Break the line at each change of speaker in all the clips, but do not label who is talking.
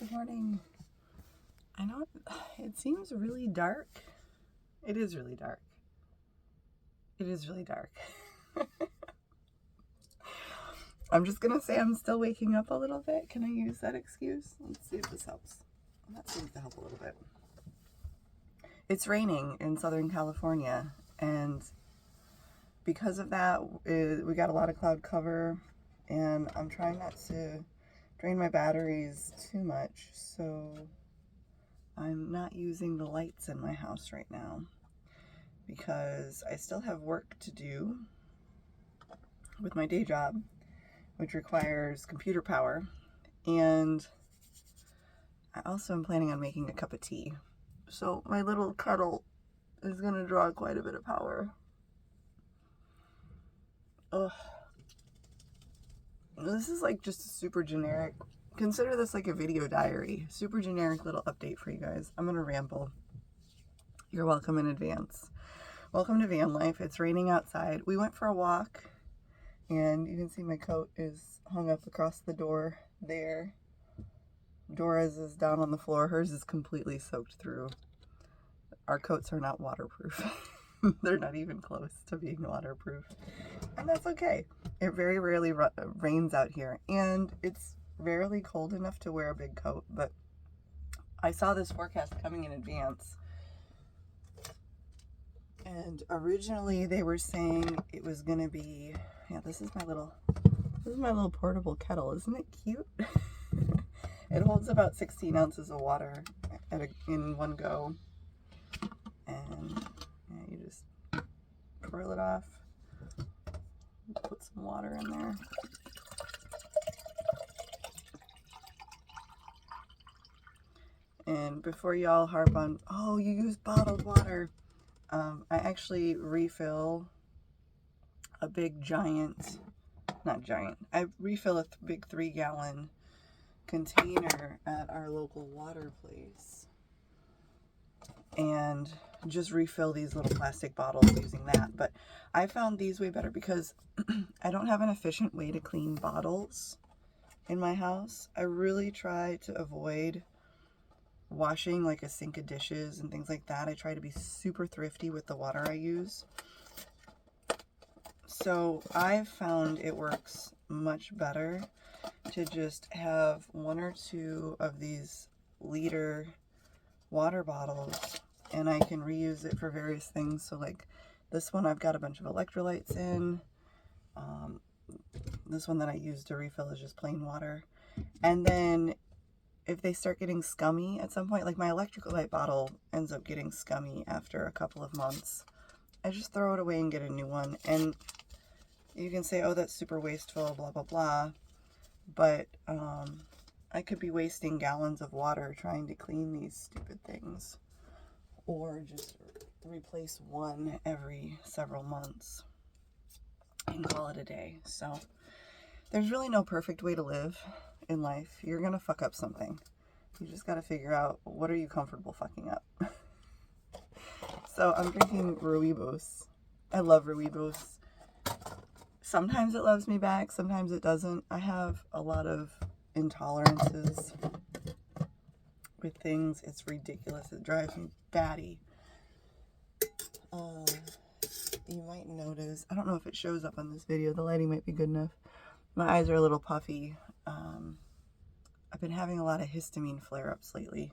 Good morning. I know it seems really dark. It is really dark. It is really dark. I'm just gonna say I'm still waking up a little bit. Can I use that excuse? Let's see if this helps. That seems to help a little bit. It's raining in Southern California, and because of that, we got a lot of cloud cover, and I'm trying not to drain my batteries too much, so I'm not using the lights in my house right now because I still have work to do with my day job, which requires computer power, and I also am planning on making a cup of tea. So my little kettle is going to draw quite a bit of power. Ugh. This is like just a super generic, consider this like a video diary, super generic little update for you guys. I'm going to ramble. You're welcome in advance. Welcome to van life. It's raining outside. We went for a walk, and you can see my coat is hung up across the door there. Dora's is down on the floor. Hers is completely soaked through. Our coats are not waterproof. They're not even close to being waterproof. And that's okay. It very rarely rains out here, and it's rarely cold enough to wear a big coat, but I saw this forecast coming in advance, and originally they were saying it was going to be, yeah, this is my little portable kettle. Isn't it cute? It holds about 16 ounces of water in one go, and yeah, you just twirl it off, put some water in there. And before y'all harp on, oh, you use bottled water, I actually refill a big giant, not giant, I refill a big 3-gallon container at our local water place, and just refill these little plastic bottles using that. But I found these way better because I don't have an efficient way to clean bottles in my house. I really try to avoid washing like a sink of dishes and things like that. I try to be super thrifty with the water I use. So I've found it works much better to just have 1 or 2 of these liter water bottles, and I can reuse it for various things. So like this one, I've got a bunch of electrolytes in. This one that I use to refill is just plain water. And then if they start getting scummy at some point, like my electrolyte bottle ends up getting scummy after a couple of months, I just throw it away and get a new one. And you can say, oh, that's super wasteful, blah, blah, blah. But I could be wasting gallons of water trying to clean these stupid things, or just replace one every several months and call it a day. So there's really no perfect way to live in life. You're gonna fuck up something. You just gotta figure out, what are you comfortable fucking up? So I'm drinking Rooibos. I love Rooibos. Sometimes it loves me back, sometimes it doesn't. I have a lot of intolerances with things. It's ridiculous. It drives me batty. You might notice, I don't know if it shows up on this video, the lighting might be good enough. My eyes are a little puffy. I've been having a lot of histamine flare-ups lately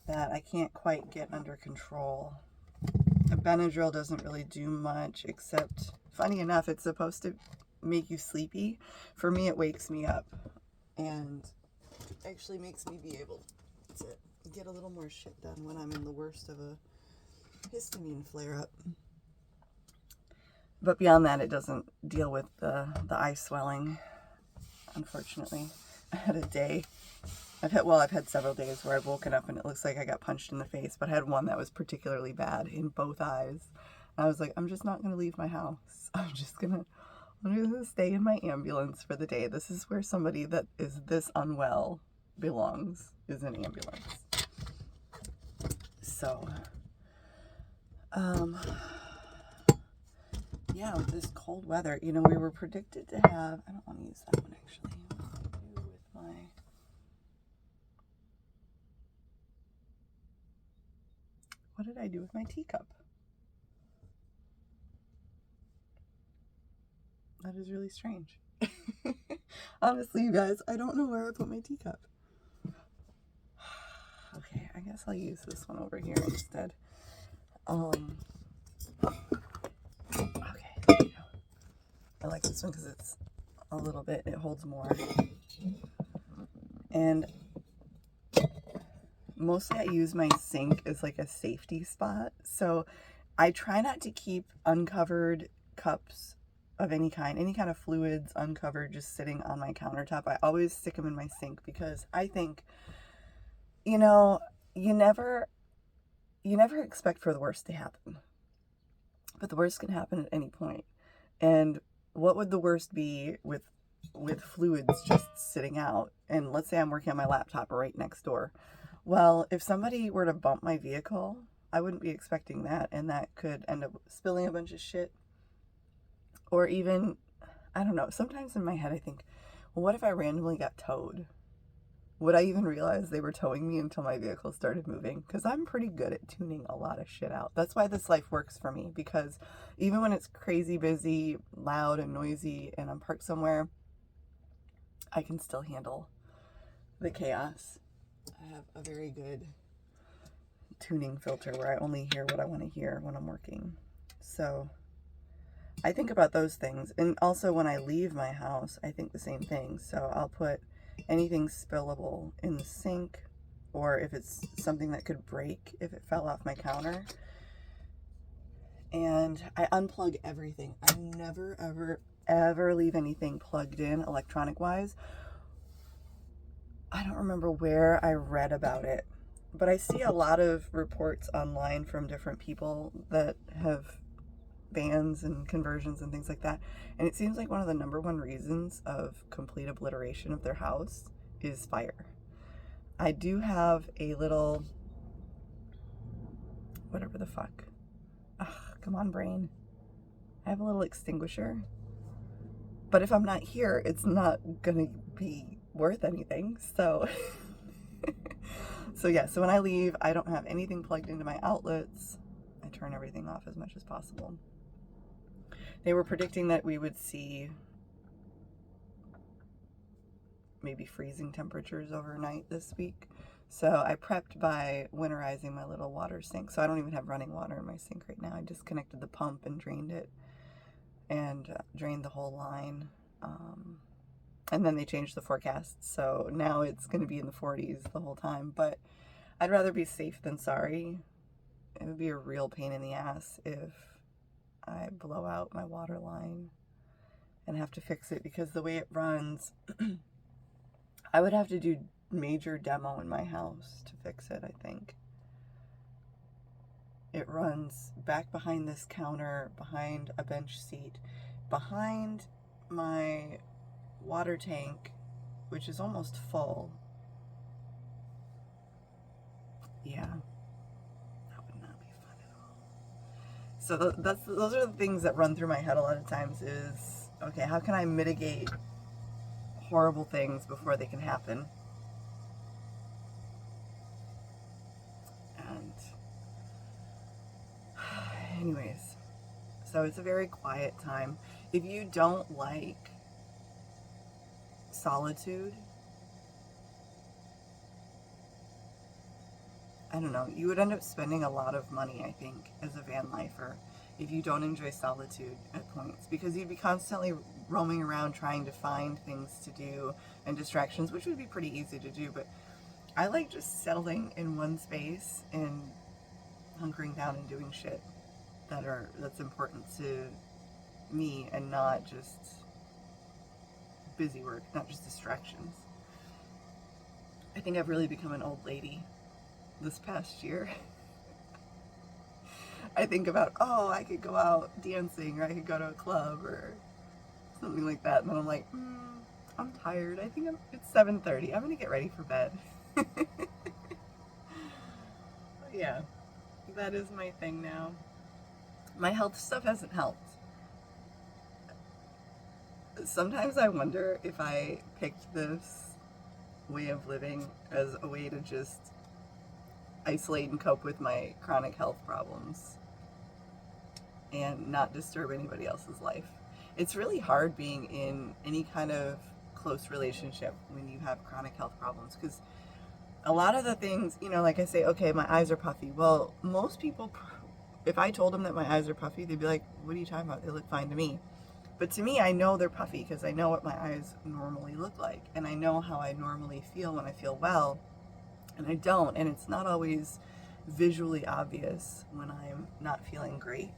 that I can't quite get under control. Benadryl doesn't really do much, except, funny enough, it's supposed to make you sleepy. For me, it wakes me up and actually makes me be able to get a little more shit done when I'm in the worst of a histamine flare-up. But beyond that, it doesn't deal with the eye swelling, unfortunately. I had a day, I've had several days where I've woken up and it looks like I got punched in the face, but I had one that was particularly bad in both eyes. And I was like, I'm just not going to leave my house. I'm going to stay in my ambulance for the day. This is where somebody that is this unwell belongs, is an ambulance. So, yeah, with this cold weather, you know, we were predicted to have, I don't want to use that one actually. What do I do with my What did I do with my teacup? That is really strange. Honestly, you guys, I don't know where I put my teacup. Okay, I guess I'll use this one over here instead. Okay, there you go. I like this one because it's a little bit, it holds more. And mostly I use my sink as like a safety spot. So I try not to keep uncovered cups of any kind of fluids uncovered just sitting on my countertop. I always stick them in my sink because I think, you know, you never expect for the worst to happen. But the worst can happen at any point. And what would the worst be with fluids just sitting out? And let's say I'm working on my laptop right next door. Well, if somebody were to bump my vehicle, I wouldn't be expecting that, and that could end up spilling a bunch of shit. Or even, I don't know, sometimes in my head I think, well, what if I randomly got towed? Would I even realize they were towing me until my vehicle started moving? Because I'm pretty good at tuning a lot of shit out. That's why this life works for me, because even when it's crazy busy, loud and noisy, and I'm parked somewhere, I can still handle the chaos. I have a very good tuning filter where I only hear what I want to hear when I'm working. So I think about those things. And also when I leave my house, I think the same thing. So I'll put anything spillable in the sink, or if it's something that could break if it fell off my counter. And I unplug everything. I never, ever, ever leave anything plugged in electronic wise. I don't remember where I read about it, but I see a lot of reports online from different people that have bans and conversions and things like that. And it seems like one of the number one reasons of complete obliteration of their house is fire. I do have a little, whatever the fuck. Ugh, come on, brain. I have a little extinguisher. But if I'm not here, it's not gonna be worth anything. So, so yeah, so when I leave, I don't have anything plugged into my outlets. I turn everything off as much as possible. They were predicting that we would see maybe freezing temperatures overnight this week. So I prepped by winterizing my little water sink. So I don't even have running water in my sink right now. I disconnected the pump and drained it, and drained the whole line. And then they changed the forecast. So now it's going to be in the 40s the whole time. But I'd rather be safe than sorry. It would be a real pain in the ass if I blow out my water line and have to fix it, because the way it runs, I would have to do major demo in my house to fix it, I think. It runs back behind this counter, behind a bench seat, behind my water tank, which is almost full. Yeah, that would not be fun at all. So those are the things that run through my head a lot of times is, okay, how can I mitigate horrible things before they can happen? And anyways, so it's a very quiet time. If you don't like solitude, I don't know, you would end up spending a lot of money, I think, as a van lifer if you don't enjoy solitude at points, because you'd be constantly roaming around trying to find things to do and distractions, which would be pretty easy to do. But I like just settling in one space and hunkering down and doing shit that's important to me, and not just busy work, not just distractions. I think I've really become an old lady this past year. I think about, oh, I could go out dancing, or I could go to a club or something like that, and then I'm like, I'm tired. I think it's 7:30. I'm gonna get ready for bed. Yeah, that is my thing now. My health stuff hasn't helped. Sometimes I wonder if I picked this way of living as a way to just isolate and cope with my chronic health problems and not disturb anybody else's life. It's really hard being in any kind of close relationship when you have chronic health problems, because a lot of the things, like I say, okay, my eyes are puffy. Well, most people, if I told them that my eyes are puffy, they'd be like, what are you talking about? They look fine to me. But to me, I know they're puffy because I know what my eyes normally look like. And I know how I normally feel when I feel well. And I don't. And it's not always visually obvious when I'm not feeling great.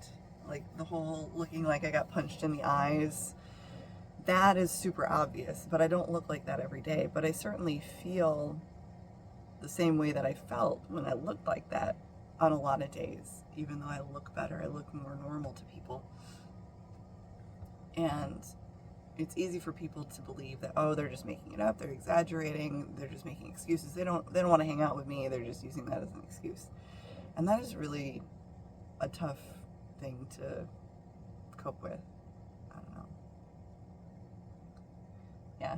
Like the whole looking like I got punched in the eyes, that is super obvious. But I don't look like that every day. But I certainly feel the same way that I felt when I looked like that on a lot of days. Even though I look better, I look more normal to people. And it's easy for people to believe that, oh, they're just making it up, they're exaggerating, they're just making excuses. They don't want to hang out with me, they're just using that as an excuse. And that is really a tough thing to cope with. I don't know. Yeah.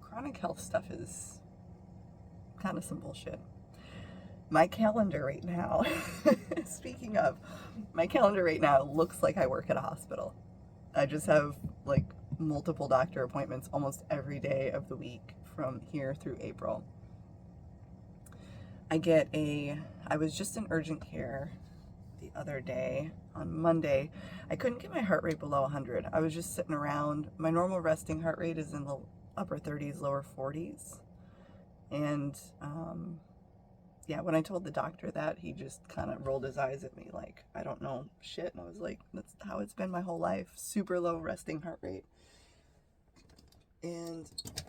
Chronic health stuff is kind of some bullshit. My calendar right now, speaking of, my calendar right now looks like I work at a hospital. I just have like multiple doctor appointments almost every day of the week from here through April. I was just in urgent care the other day on Monday. I couldn't get my heart rate below 100. I was just sitting around. My normal resting heart rate is in the upper 30s, lower 40s. And yeah, when I told the doctor that, he just kind of rolled his eyes at me like, I don't know shit. And I was like, that's how it's been my whole life. Super low resting heart rate. And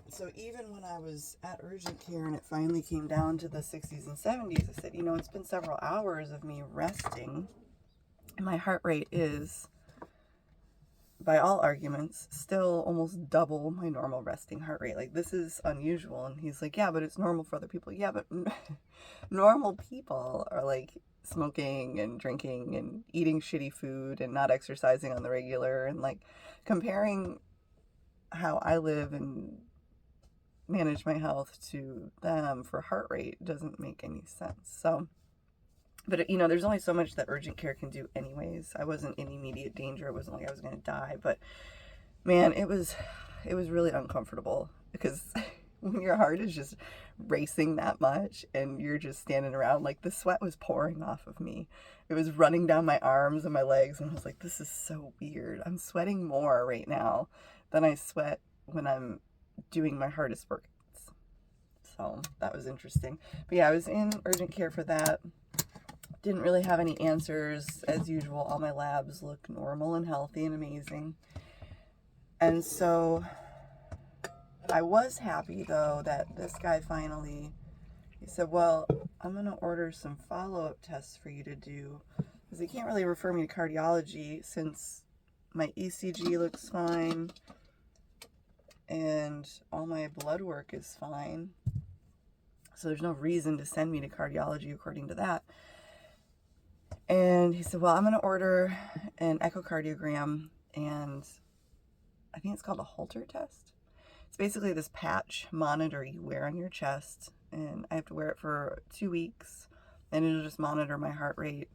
so even when I was at urgent care and it finally came down to the 60s and 70s, I said, it's been several hours of me resting. And my heart rate is, by all arguments, still almost double my normal resting heart rate. Like, this is unusual. And he's like, yeah, but it's normal for other people. Yeah, but normal people are like smoking and drinking and eating shitty food and not exercising on the regular. And like comparing how I live and manage my health to them for heart rate doesn't make any sense. So, but there's only so much that urgent care can do anyways. I wasn't in immediate danger. It wasn't like I was going to die, but man, it was really uncomfortable because when your heart is just racing that much and you're just standing around, like the sweat was pouring off of me. It was running down my arms and my legs, and I was like, this is so weird. I'm sweating more right now than I sweat when I'm doing my hardest workouts. So that was interesting. But yeah, I was in urgent care for that. Didn't really have any answers. As usual, all my labs look normal and healthy and amazing. And so I was happy, though, that this guy finally, he said, well, I'm going to order some follow-up tests for you to do. Because he can't really refer me to cardiology since my ECG looks fine and all my blood work is fine. So there's no reason to send me to cardiology according to that. And he said, well, I'm going to order an echocardiogram, and I think it's called a Holter test. It's basically this patch monitor you wear on your chest, and I have to wear it for 2 weeks, and it'll just monitor my heart rate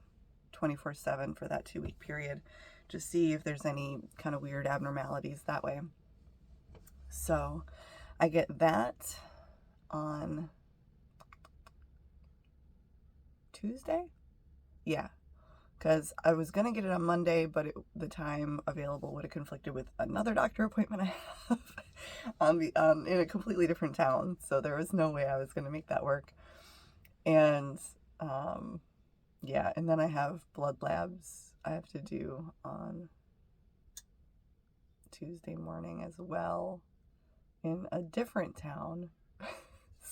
24/7 for that 2-week period to see if there's any kind of weird abnormalities that way. So I get that on Tuesday? Yeah. Because I was going to get it on Monday, but the time available would have conflicted with another doctor appointment I have in a completely different town. So there was no way I was going to make that work. And yeah, and then I have blood labs I have to do on Tuesday morning as well in a different town.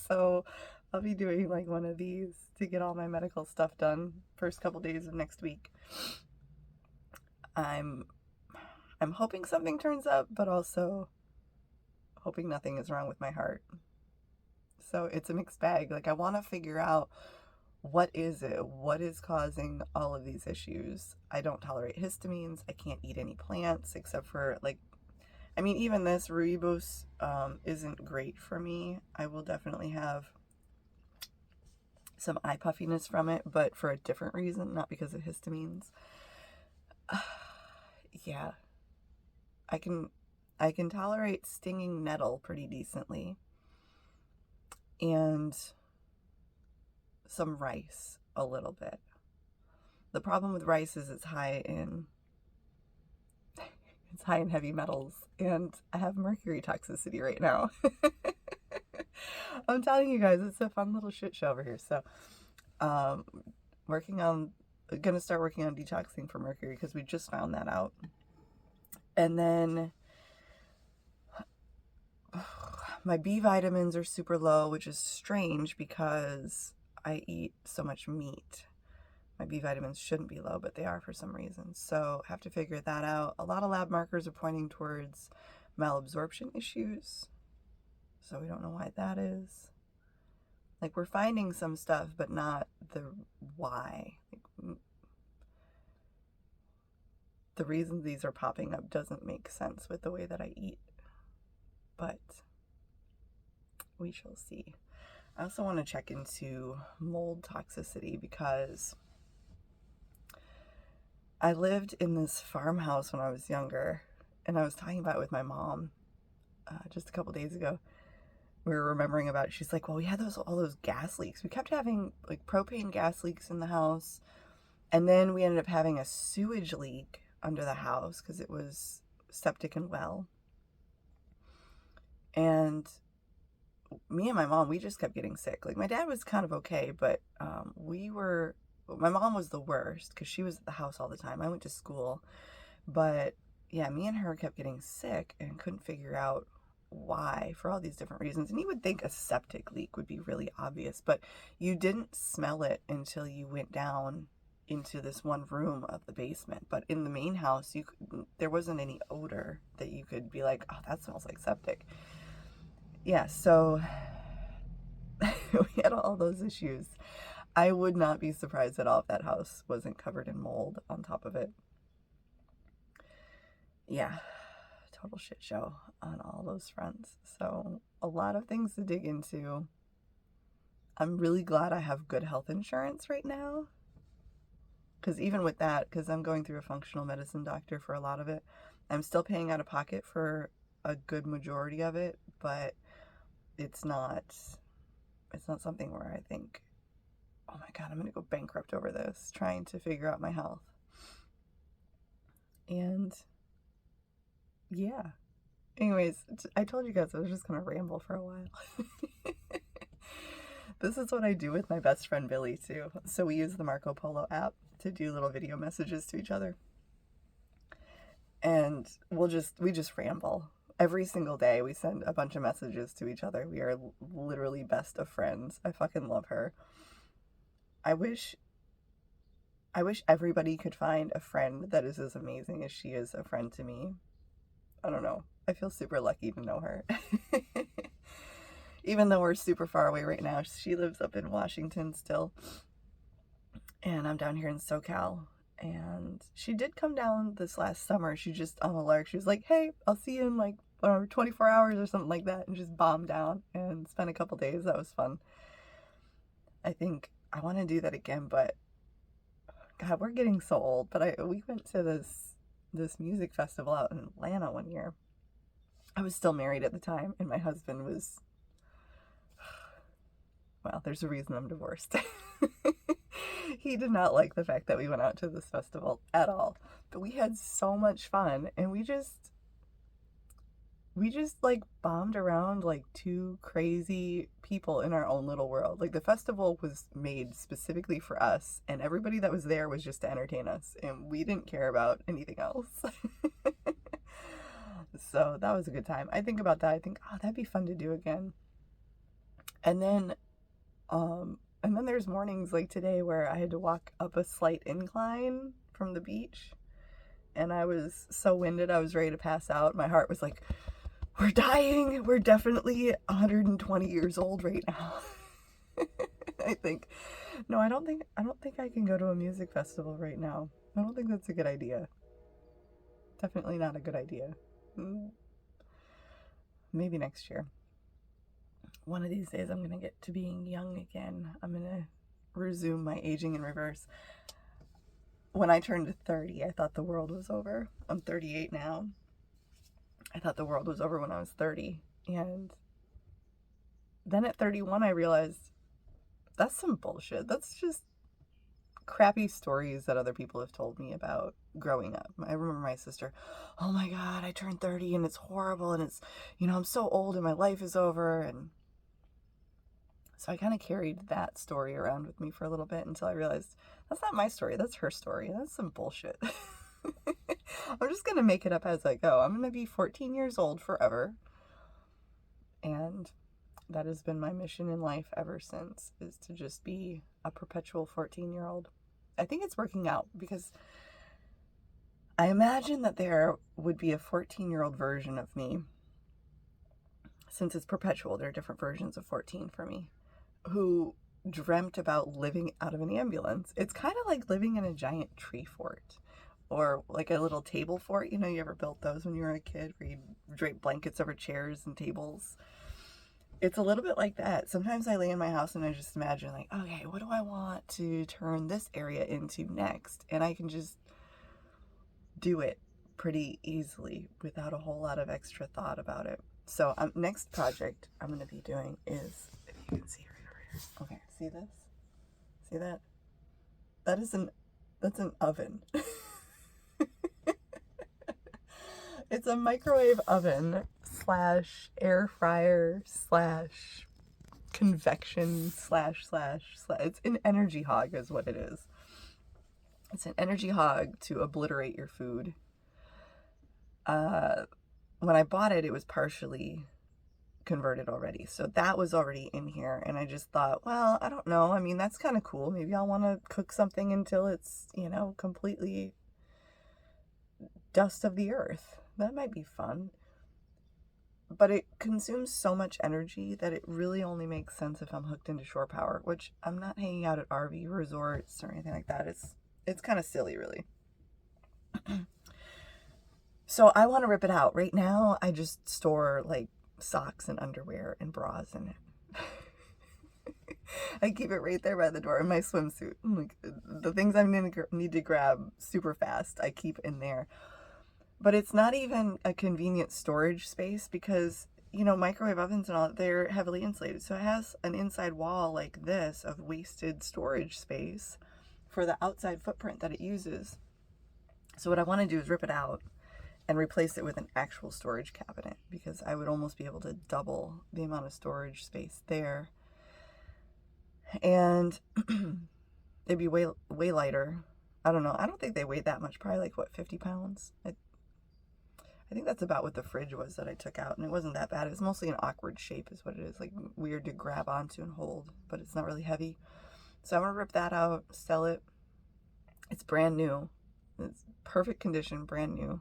So I'll be doing like one of these to get all my medical stuff done first couple days of next week. I'm hoping something turns up, but also hoping nothing is wrong with my heart. So it's a mixed bag. Like, I want to figure out what is it? What is causing all of these issues? I don't tolerate histamines. I can't eat any plants except for even this rooibos isn't great for me. I will definitely have some eye puffiness from it, but for a different reason, not because of histamines. Yeah, I can tolerate stinging nettle pretty decently, and some rice a little bit. The problem with rice is it's high in heavy metals, and I have mercury toxicity right now. I'm telling you guys, it's a fun little shit show over here. So, um, gonna start working on detoxing for mercury because we just found that out. And then my B vitamins are super low, which is strange because I eat so much meat. My B vitamins shouldn't be low, but they are for some reason. So have to figure that out. A lot of lab markers are pointing towards malabsorption issues. So we don't know why that is. Like, we're finding some stuff, but not the why. Like, the reason these are popping up doesn't make sense with the way that I eat. But we shall see. I also want to check into mold toxicity because I lived in this farmhouse when I was younger, and I was talking about it with my mom just a couple days ago. We were remembering about it. She's like, well, we had all those gas leaks. We kept having like propane gas leaks in the house, and then we ended up having a sewage leak under the house because it was septic and well. And me and my mom, we just kept getting sick. Like, my dad was kind of okay, but my mom was the worst because she was at the house all the time. I went to school, but yeah, me and her kept getting sick and couldn't figure out why for all these different reasons. And you would think a septic leak would be really obvious, but you didn't smell it until you went down into this one room of the basement. But in the main house, there wasn't any odor that you could be like, oh, that smells like septic. Yeah, so we had all those issues. I would not be surprised at all if that house wasn't covered in mold on top of it. Yeah, total shit show on all those fronts. So a lot of things to dig into. I'm really glad I have good health insurance right now. Because even with that, because I'm going through a functional medicine doctor for a lot of it, I'm still paying out of pocket for a good majority of it, but it's not something where I think, oh my God, I'm going to go bankrupt over this, trying to figure out my health. And yeah. Anyways, I told you guys I was just going to ramble for a while. This is what I do with my best friend Billy too. So we use the Marco Polo app to do little video messages to each other. And we just ramble. Every single day we send a bunch of messages to each other. We are literally best of friends. I fucking love her. I wish everybody could find a friend that is as amazing as she is a friend to me. I don't know. I feel super lucky to know her. Even though we're super far away right now, she lives up in Washington still. And I'm down here in SoCal. And she did come down this last summer. She just, on a lark, she was like, hey, I'll see you in like 24 hours or something like that. And just bombed down and spent a couple days. That was fun. I think I want to do that again, but God, we're getting so old. But we went to this music festival out in Atlanta one year. I was still married at the time, and my husband was, well, there's a reason I'm divorced. He did not like the fact that we went out to this festival at all. But we had so much fun, and we just like bombed around like two crazy people in our own little world. Like, the festival was made specifically for us, and everybody that was there was just to entertain us, and we didn't care about anything else. So that was a good time. I think about that. I think, oh, that'd be fun to do again. And then there's mornings like today where I had to walk up a slight incline from the beach, and I was so winded I was ready to pass out. My heart was like, we're dying. We're definitely 120 years old right now. I think. No, I don't think I can go to a music festival right now. I don't think that's a good idea. Definitely not a good idea. Maybe next year. One of these days I'm going to get to being young again. I'm going to resume my aging in reverse. When I turned 30, I thought the world was over. I'm 38 now. I thought the world was over when I was 30. And then at 31, I realized that's some bullshit. That's just crappy stories that other people have told me about growing up. I remember my sister, oh my God, I turned 30 and it's horrible and it's, I'm so old and my life is over. And so I kind of carried that story around with me for a little bit until I realized that's not my story. That's her story. That's some bullshit. I'm just going to make it up as I go. I'm going to be 14 years old forever. And that has been my mission in life ever since, is to just be a perpetual 14-year-old. I think it's working out because I imagine that there would be a 14-year-old version of me. Since it's perpetual, there are different versions of 14 for me, who dreamt about living out of an ambulance. It's kind of like living in a giant tree fort or like a little table fort. You ever built those when you were a kid where you drape blankets over chairs and tables? It's a little bit like that. Sometimes I lay in my house and I just imagine like, okay, what do I want to turn this area into next? And I can just do it pretty easily without a whole lot of extra thought about it. So next project I'm going to be doing is, if you can see right over here. Okay, see this? See that? That's an oven. It's a microwave oven / air fryer / convection / it's an energy hog is what it is. It's an energy hog to obliterate your food. When I bought it, it was partially converted already. So that was already in here. And I just thought, well, I don't know. I mean, that's kind of cool. Maybe I'll want to cook something until it's, completely dust of the earth. That might be fun. But it consumes so much energy that it really only makes sense if I'm hooked into shore power, which I'm not hanging out at RV resorts or anything like that. It's kind of silly, really. So I want to rip it out. Right now, I just store like socks and underwear and bras in it. I keep it right there by the door in my swimsuit. Like, the things I'm going to need to grab super fast, I keep in there. But it's not even a convenient storage space because, microwave ovens and all, they're heavily insulated. So it has an inside wall like this of wasted storage space for the outside footprint that it uses. So what I want to do is rip it out and replace it with an actual storage cabinet because I would almost be able to double the amount of storage space there. And it'd be way lighter. I don't know. I don't think they weighed that much. Probably like, 50 pounds? I think that's about what the fridge was that I took out, and it wasn't that bad. It was mostly an awkward shape is what it is, like weird to grab onto and hold, but it's not really heavy. So I'm going to rip that out, sell it. It's brand new. It's perfect condition, brand new.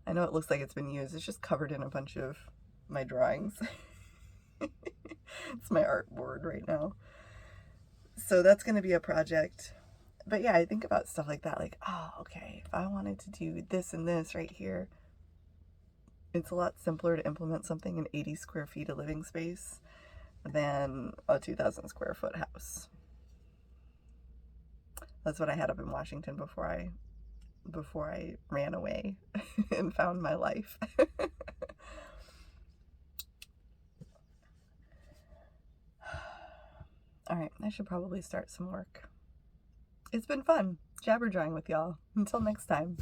I know it looks like it's been used. It's just covered in a bunch of my drawings. It's my art board right now. So that's going to be a project. But yeah, I think about stuff like that, like, oh, okay, if I wanted to do this and this right here, it's a lot simpler to implement something in 80 square feet of living space than a 2,000 square foot house. That's what I had up in Washington before I ran away and found my life. All right, I should probably start some work. It's been fun jabbering with y'all. Until next time.